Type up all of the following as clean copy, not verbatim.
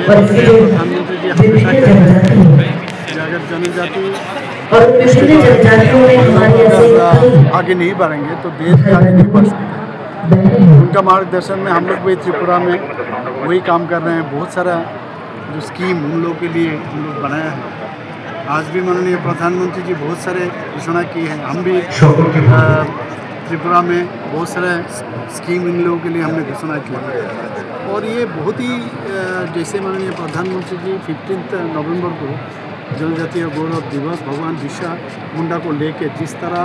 प्रधानमंत्री जी हमेशा कहते हैं कि अगर जनजाति आगे नहीं बढ़ेंगे तो देश भी आगे नहीं बढ़ सकता। उनका मार्गदर्शन में हम लोग भी त्रिपुरा में वही काम कर रहे हैं। बहुत सारा जो स्कीम उन लोगों के लिए हम लोग बनाया है। आज भी माननीय प्रधानमंत्री जी बहुत सारे घोषणा की है। हम भी त्रिपुरा में बहुत सारे स्कीम इन लोगों के लिए हमने घोषणा की है। और ये बहुत ही जैसे माननीय प्रधानमंत्री जी 15 नवंबर को जनजातीय गौरव दिवस भगवान बिरसा मुंडा को लेके जिस तरह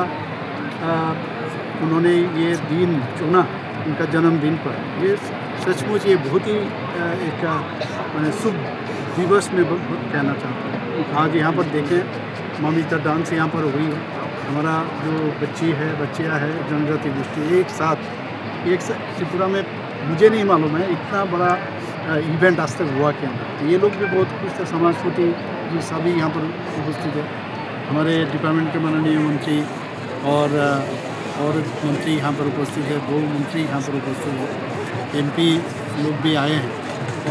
उन्होंने ये दिन चुना उनका जन्मदिन पर, ये सचमुच ये बहुत ही एक शुभ दिवस में कहना चाहता हूँ। आज यहाँ पर देखें ममिता डांस यहाँ पर हुई है। हमारा जो बच्चियाँ है जनजाति गोष्ठी एक साथ त्रिपुरा में, मुझे नहीं मालूम है इतना बड़ा इवेंट आज तक हुआ क्या। ये लोग भी बहुत खुश थे। समाजपति जी सभी यहाँ पर उपस्थित है। हमारे डिपार्टमेंट के माननीय मंत्री और मंत्री यहाँ पर उपस्थित है। 2 मंत्री यहाँ पर उपस्थित है। MP लोग भी आए हैं।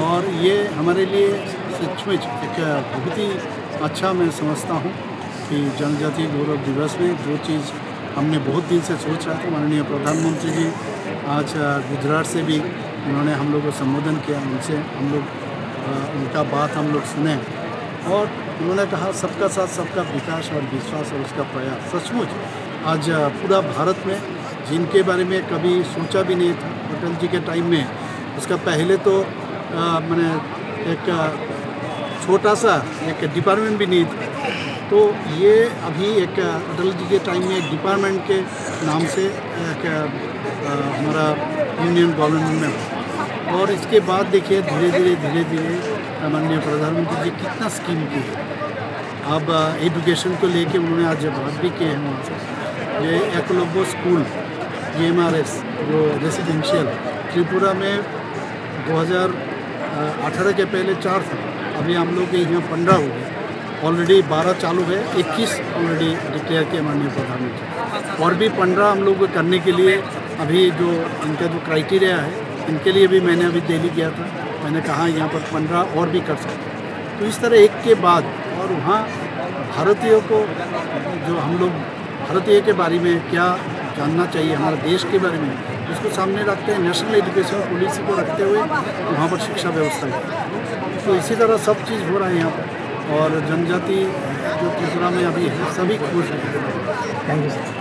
और ये हमारे लिए सचमुच एक बहुत ही अच्छा मैं समझता हूँ कि जनजातीय गौरव दिवस में जो चीज़ हमने बहुत दिन से सोच रहा था, माननीय प्रधानमंत्री जी आज गुजरात से भी उन्होंने हम लोग को संबोधन किया। उनसे हम लोग उनका बात हम लोग सुने और उन्होंने कहा सबका साथ सबका विकास और विश्वास और उसका प्रयास। सचमुच आज पूरा भारत में जिनके बारे में कभी सोचा भी नहीं था अटल जी के टाइम में, उसका पहले तो मैंने एक छोटा सा एक डिपार्टमेंट भी नहीं था, तो ये अभी एक अटल जी के टाइम में एक डिपार्टमेंट के नाम से एक हमारा यूनियन गवर्नमेंट में। और इसके बाद देखिए धीरे धीरे माननीय प्रधानमंत्री जी कितना स्कीम की है। अब एजुकेशन को लेके उन्होंने आज बात भी किए हैं वहाँ से। ये एकलव्य स्कूल EMRS जो रेसिडेंशियल त्रिपुरा में 2018 के पहले 4 था, अभी हम लोग के यहाँ 15 हो गए। ऑलरेडी 12 चालू है, 21 ऑलरेडी डिक्लेयर किया माननीय प्रधानमंत्री। और भी 15 हम लोग करने के लिए अभी जो इनका जो क्राइटेरिया है इनके लिए भी मैंने अभी दिल्ली गया था। मैंने कहा यहाँ पर 15 और भी कर सकते। तो इस तरह एक के बाद और वहाँ भारतीयों को जो हम लोग भारतीय के बारे में क्या जानना चाहिए, हमारे देश के बारे में, इसको सामने रखते हैं। नेशनल एजुकेशन पॉलिसी को रखते हुए वहाँ पर शिक्षा व्यवस्था है। तो इसी तरह सब चीज़ हो रहा है यहाँ पर। और जनजाति जो त्रिपुरा में अभी है सभी खुश हैं। Thank you sir.